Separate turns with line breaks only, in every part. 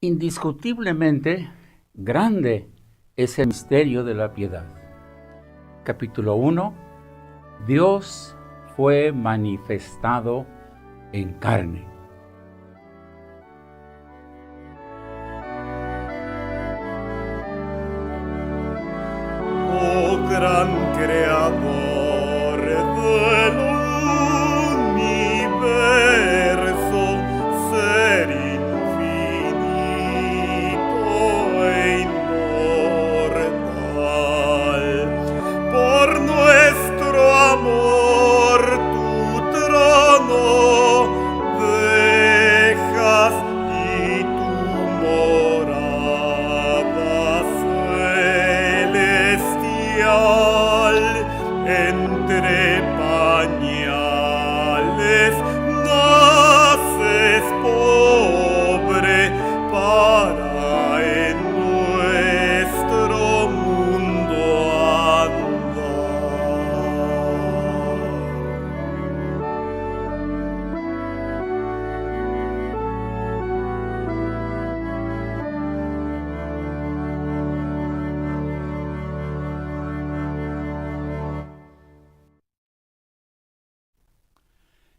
Indiscutiblemente grande es el misterio de la piedad. Capítulo 1. Dios fue manifestado en carne.
Oh gran creador del universo, ser infinito e inmortal, por nuestro amor tu trono dejas y tu morada celestial. Entre pañales naces pobre para en nuestro mundo andar.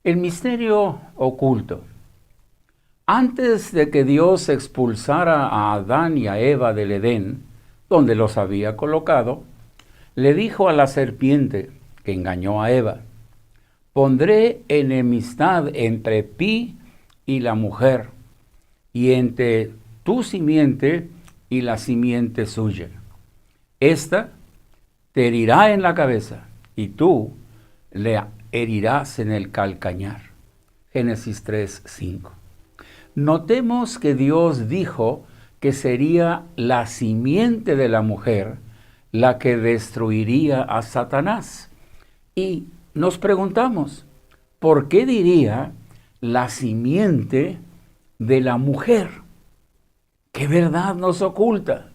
El misterio oculto. Antes de que Dios expulsara a Adán y a Eva del Edén, donde los había colocado, le dijo a la serpiente que engañó a Eva: pondré enemistad entre ti y la mujer, y entre tu simiente y la simiente suya. Esta te herirá en la cabeza, y tú le herirás en el calcañar. Génesis 3:5. Notemos que Dios dijo que sería la simiente de la mujer la que destruiría a Satanás. Y nos preguntamos, ¿por qué diría la simiente de la mujer? ¿Qué verdad nos oculta?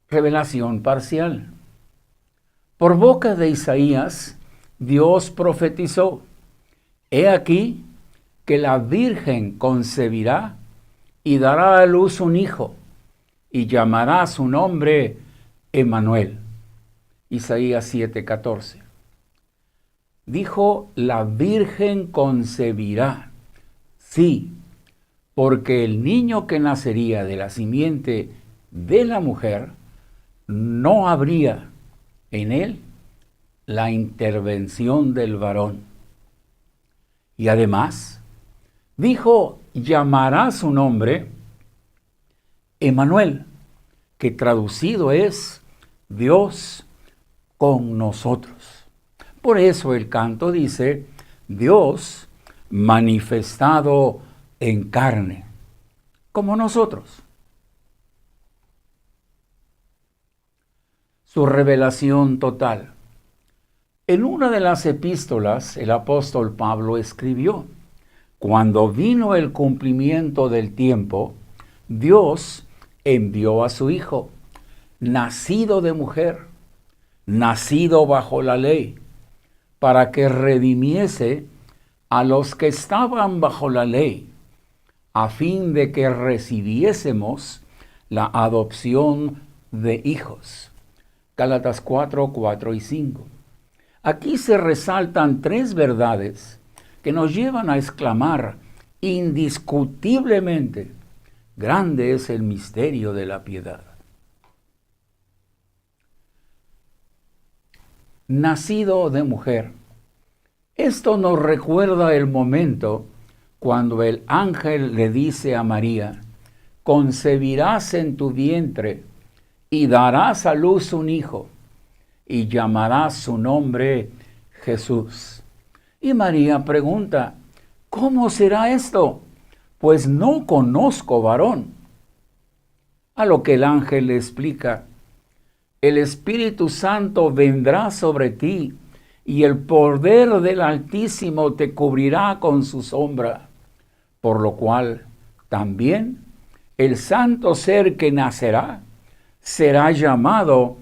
Revelación parcial. Por boca de Isaías, Dios profetizó: he aquí que la Virgen concebirá y dará a luz un hijo, y llamará su nombre Emmanuel. Isaías 7:14. Dijo: la Virgen concebirá. Sí, porque el niño que nacería de la simiente de la mujer, no habría en él la intervención del varón. Y además, dijo: llamará su nombre Emmanuel, que traducido es Dios con nosotros. Por eso el canto dice: Dios manifestado en carne, como nosotros. Su revelación total. En una de las epístolas, el apóstol Pablo escribió: cuando vino el cumplimiento del tiempo, Dios envió a su Hijo, nacido de mujer, nacido bajo la ley, para que redimiese a los que estaban bajo la ley, a fin de que recibiésemos la adopción de hijos. Gálatas 4:4 y 5. Aquí se resaltan tres verdades que nos llevan a exclamar indiscutiblemente: grande es el misterio de la piedad. Nacido de mujer. Esto nos recuerda el momento cuando el ángel le dice a María: concebirás en tu vientre y darás a luz un hijo, y llamarás su nombre Jesús. Y María pregunta: ¿cómo será esto? Pues no conozco varón. A lo que el ángel le explica: el Espíritu Santo vendrá sobre ti, y el poder del Altísimo te cubrirá con su sombra, por lo cual también el santo ser que nacerá será llamado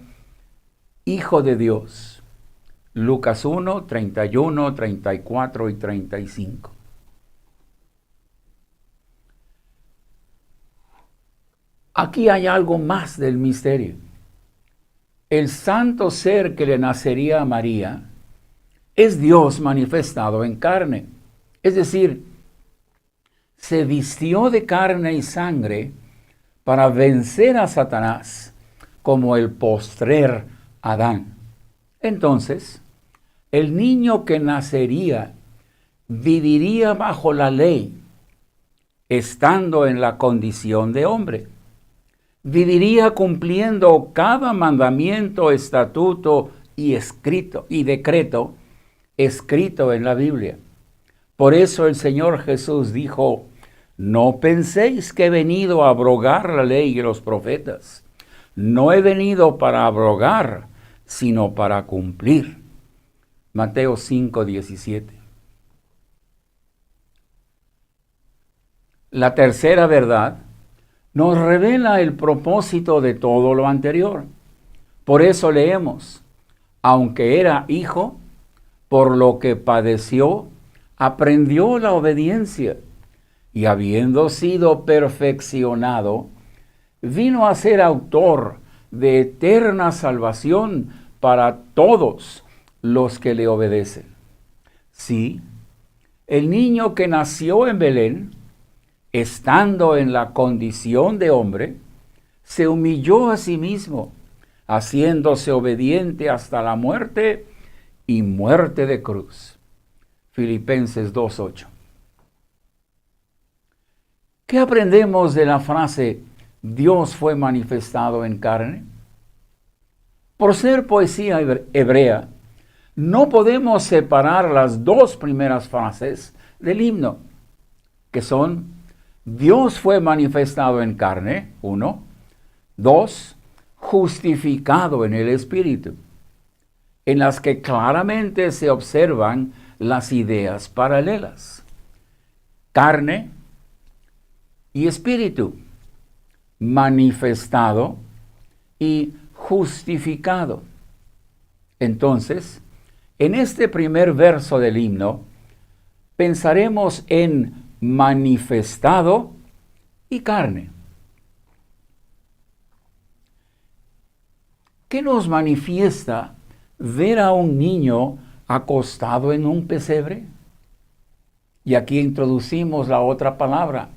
Hijo de Dios. Lucas 1, 31, 34 y 35. Aquí hay algo más del misterio. El santo ser que le nacería a María es Dios manifestado en carne. Es decir, se vistió de carne y sangre para vencer a Satanás como el postrer Adán. Entonces, el niño que nacería viviría bajo la ley, estando en la condición de hombre. Viviría cumpliendo cada mandamiento, estatuto y decreto escrito en la Biblia. Por eso el Señor Jesús dijo: no penséis que he venido a abrogar la ley y los profetas. No he venido para abrogar, sino para cumplir. Mateo 5:17. La tercera verdad nos revela el propósito de todo lo anterior. Por eso leemos: aunque era hijo, por lo que padeció, aprendió la obediencia, y habiendo sido perfeccionado, vino a ser autor de eterna salvación para todos los que le obedecen. Sí, el niño que nació en Belén, estando en la condición de hombre, se humilló a sí mismo, haciéndose obediente hasta la muerte y muerte de cruz. Filipenses 2:8. ¿Qué aprendemos de la frase Dios fue manifestado en carne? Por ser poesía hebrea, no podemos separar las dos primeras frases del himno, que son: Dios fue manifestado en carne, 1. 2. Justificado en el Espíritu, en las que claramente se observan las ideas paralelas. Carne y espíritu, manifestado y justificado. Entonces, en este primer verso del himno, pensaremos en manifestado y carne. ¿Qué nos manifiesta ver a un niño acostado en un pesebre? Y aquí introducimos la otra palabra,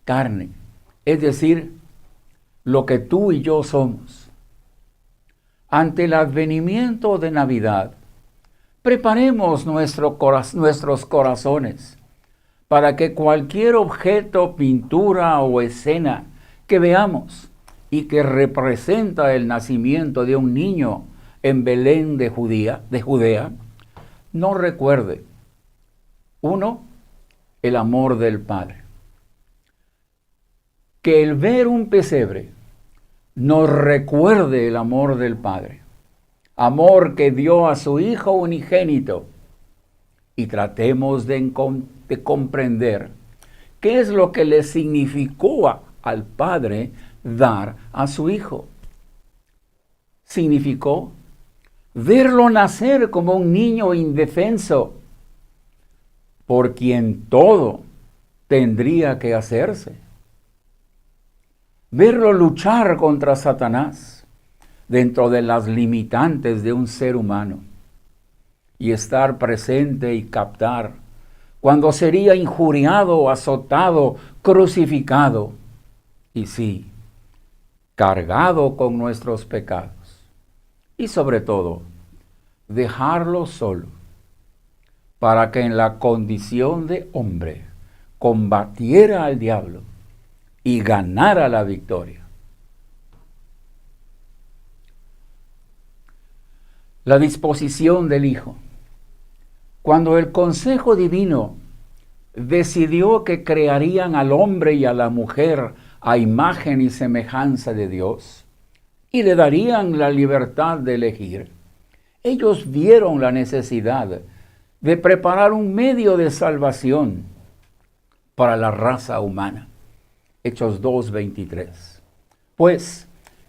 carne, es decir, lo que tú y yo somos. Ante el advenimiento de Navidad, preparemos nuestros corazones para que cualquier objeto, pintura o escena que veamos y que representa el nacimiento de un niño en Belén de Judea, nos recuerde, 1, el amor del Padre. Que el ver un pesebre nos recuerde el amor del Padre, amor que dio a su Hijo unigénito, y tratemos de comprender qué es lo que le significó al Padre dar a su Hijo. Significó verlo nacer como un niño indefenso, por quien todo tendría que hacerse. Verlo luchar contra Satanás dentro de las limitantes de un ser humano, y estar presente y captar cuando sería injuriado, azotado, crucificado, y sí, cargado con nuestros pecados. Y sobre todo, dejarlo solo, para que en la condición de hombre combatiera al diablo y ganara la victoria. La disposición del Hijo. Cuando el Consejo Divino decidió que crearían al hombre y a la mujer a imagen y semejanza de Dios, y le darían la libertad de elegir, ellos vieron la necesidad de preparar un medio de salvación para la raza humana. Hechos 2:23. Pues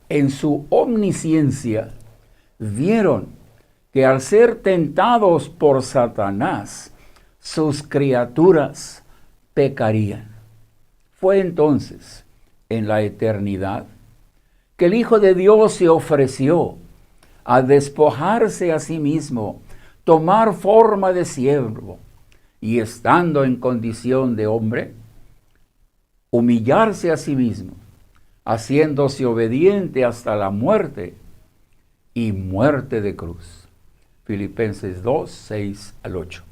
en su omnisciencia vieron que al ser tentados por Satanás, sus criaturas pecarían. Fue entonces, en la eternidad, que el Hijo de Dios se ofreció a despojarse a sí mismo, tomar forma de siervo y estando en condición de hombre, humillarse a sí mismo, haciéndose obediente hasta la muerte y muerte de cruz. Filipenses 2, 6 al 8.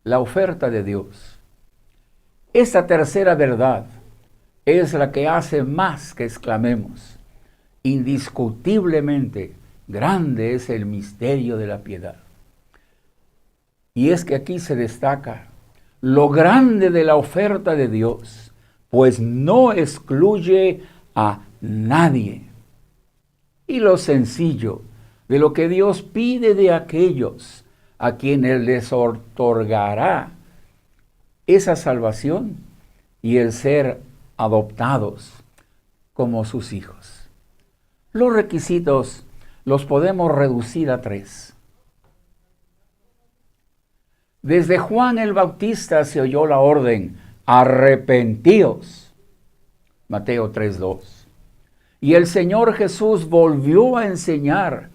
La oferta de Dios. Esta tercera verdad es la que hace más que exclamemos: indiscutiblemente grande es el misterio de la piedad. Y es que aquí se destaca lo grande de la oferta de Dios, pues no excluye a nadie. Y lo sencillo de lo que Dios pide de aquellos a quienes les otorgará esa salvación y el ser adoptados como sus hijos. Los requisitos los podemos reducir a 3. Desde Juan el Bautista se oyó la orden: arrepentíos. Mateo 3:2. Y el Señor Jesús volvió a enseñar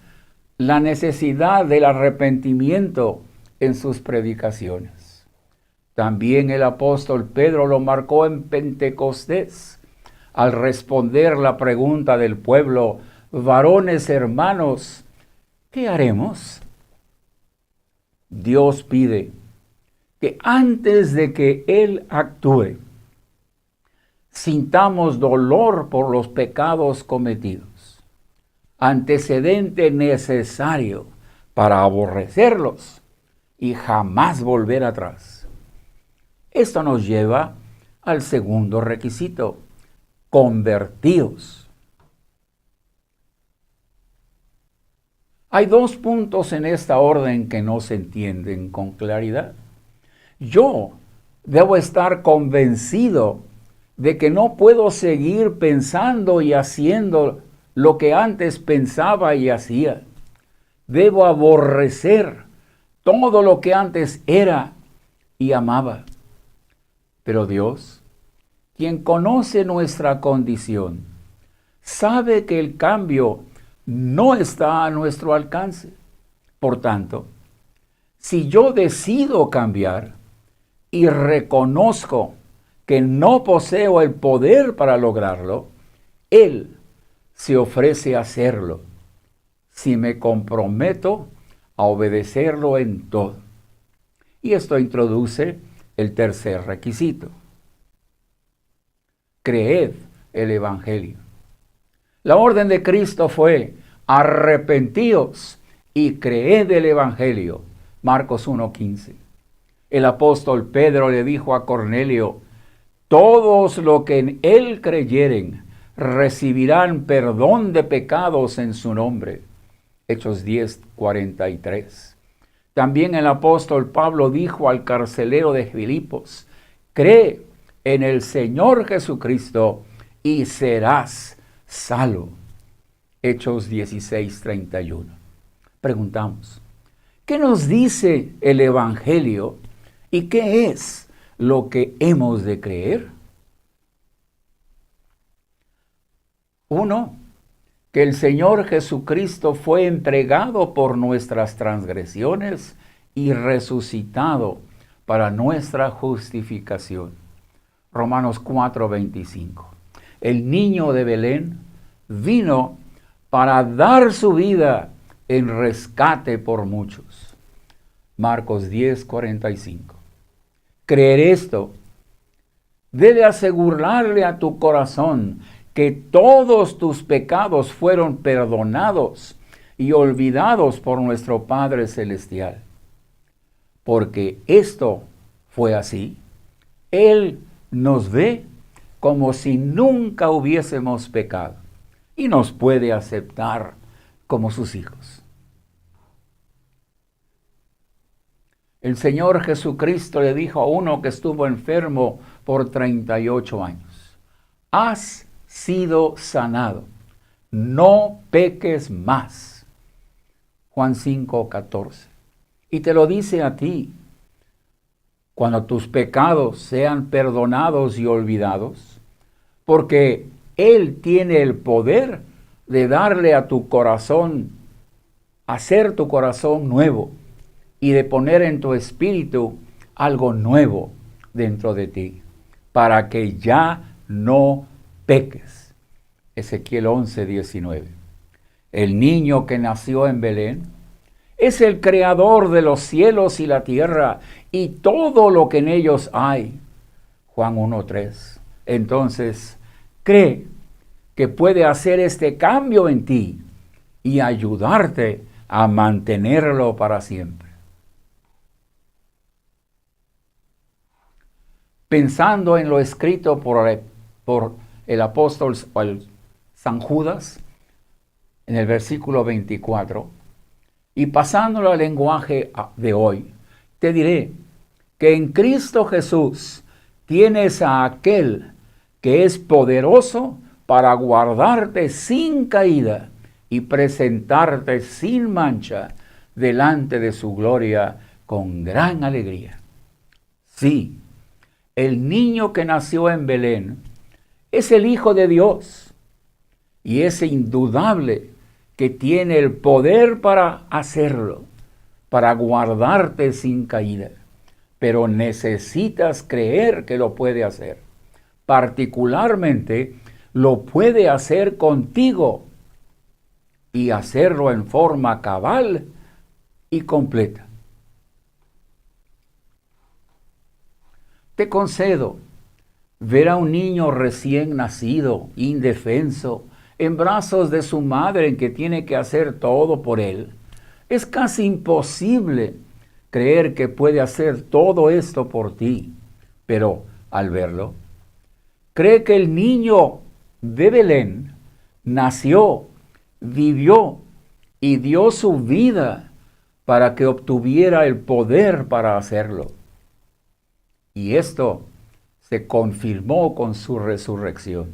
la necesidad del arrepentimiento en sus predicaciones. También el apóstol Pedro lo marcó en Pentecostés, al responder la pregunta del pueblo: varones hermanos, ¿qué haremos? Dios pide que antes de que Él actúe, sintamos dolor por los pecados cometidos, antecedente necesario para aborrecerlos y jamás volver atrás. Esto nos lleva al segundo requisito: convertíos. Hay 2 puntos en esta orden que no se entienden con claridad. Yo debo estar convencido de que no puedo seguir pensando y haciendo lo que antes pensaba y hacía. Debo aborrecer todo lo que antes era y amaba. Pero Dios, quien conoce nuestra condición, sabe que el cambio no está a nuestro alcance. Por tanto, si yo decido cambiar y reconozco que no poseo el poder para lograrlo, Él se ofrece a hacerlo si me comprometo a obedecerlo en todo. Y esto introduce el tercer requisito: creed el Evangelio. La orden de Cristo fue: arrepentíos y creed el Evangelio. Marcos 1:15. El apóstol Pedro le dijo a Cornelio: todos los que en él creyeren recibirán perdón de pecados en su nombre. Hechos 10:43. También el apóstol Pablo dijo al carcelero de Filipos: cree en el Señor Jesucristo y serás salvo. Hechos 16:31. Preguntamos: ¿qué nos dice el Evangelio y qué es lo que hemos de creer? 1. Que el Señor Jesucristo fue entregado por nuestras transgresiones y resucitado para nuestra justificación. Romanos 4:25. El niño de Belén vino para dar su vida en rescate por muchos. Marcos 10:45. Creer esto debe asegurarle a tu corazón que todos tus pecados fueron perdonados y olvidados por nuestro Padre Celestial. Porque esto fue así. Él nos ve como si nunca hubiésemos pecado y nos puede aceptar como sus hijos. El Señor Jesucristo le dijo a uno que estuvo enfermo por 38 años: has sido sanado, no peques más. Juan 5:14. Y te lo dice a ti: cuando tus pecados sean perdonados y olvidados, porque Él tiene el poder de darle a tu corazón, hacer tu corazón nuevo y de poner en tu espíritu algo nuevo dentro de ti, para que ya no peques. Ezequiel 11:19. El niño que nació en Belén es el creador de los cielos y la tierra y todo lo que en ellos hay. Juan 1:3. Entonces, cree que puede hacer este cambio en ti y ayudarte a mantenerlo para siempre. Pensando en lo escrito por el apóstol San Judas, en el versículo 24, y pasándolo al lenguaje de hoy, te diré que en Cristo Jesús tienes a aquel que es poderoso para guardarte sin caída y presentarte sin mancha delante de su gloria con gran alegría. Sí, el niño que nació en Belén es el Hijo de Dios y es indudable que tiene el poder para hacerlo, para guardarte sin caída. Pero necesitas creer que lo puede hacer. Particularmente, lo puede hacer contigo y hacerlo en forma cabal y completa. Te concedo ver a un niño recién nacido, indefenso, en brazos de su madre en que tiene que hacer todo por él. Es casi imposible creer que puede hacer todo esto por ti, pero al verlo, cree que el niño de Belén nació, vivió y dio su vida para que obtuviera el poder para hacerlo. Y esto se confirmó con su resurrección.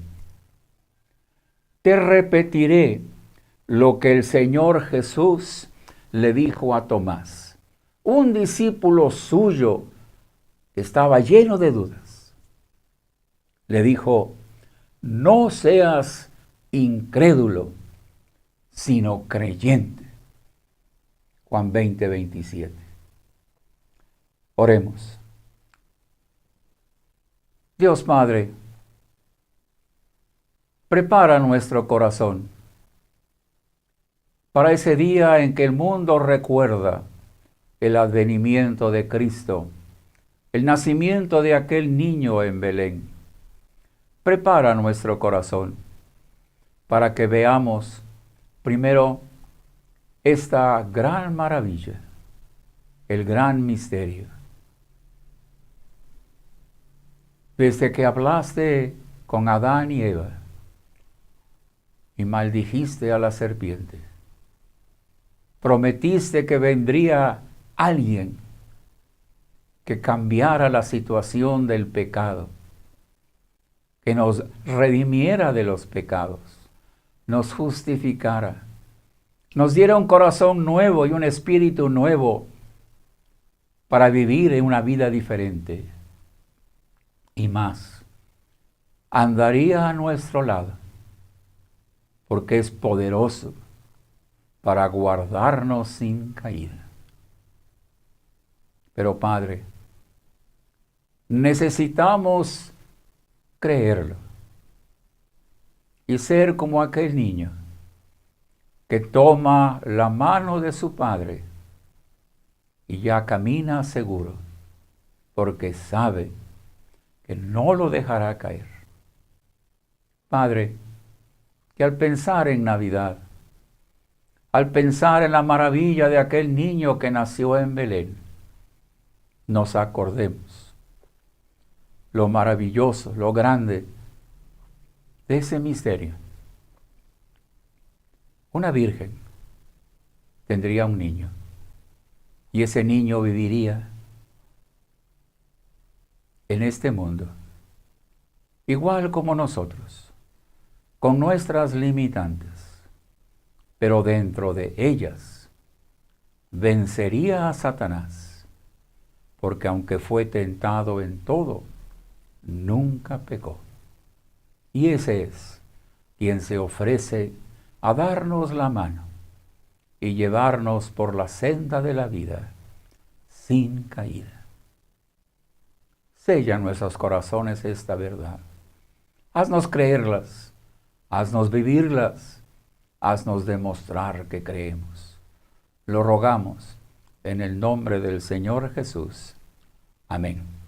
Te repetiré lo que el Señor Jesús le dijo a Tomás. Un discípulo suyo estaba lleno de dudas. Le dijo, no seas incrédulo, sino creyente. Juan 20:27. Oremos. Dios Padre, prepara nuestro corazón para ese día en que el mundo recuerda el advenimiento de Cristo, el nacimiento de aquel niño en Belén. Prepara nuestro corazón para que veamos primero esta gran maravilla, el gran misterio. Desde que hablaste con Adán y Eva y maldijiste a la serpiente, prometiste que vendría alguien que cambiara la situación del pecado, que nos redimiera de los pecados, nos justificara, nos diera un corazón nuevo y un espíritu nuevo para vivir en una vida diferente. Y más, andaría a nuestro lado, porque es poderoso para guardarnos sin caída. Pero Padre, necesitamos creerlo y ser como aquel niño que toma la mano de su padre y ya camina seguro, porque sabe que no lo dejará caer. Padre, que al pensar en Navidad, al pensar en la maravilla de aquel niño que nació en Belén, nos acordemos lo maravilloso, lo grande de ese misterio. Una virgen tendría un niño y ese niño viviría en este mundo, igual como nosotros, con nuestras limitantes, pero dentro de ellas vencería a Satanás, porque aunque fue tentado en todo, nunca pecó. Y ese es quien se ofrece a darnos la mano y llevarnos por la senda de la vida sin caída. Sella en nuestros corazones esta verdad. Haznos creerlas, haznos vivirlas, haznos demostrar que creemos. Lo rogamos en el nombre del Señor Jesús. Amén.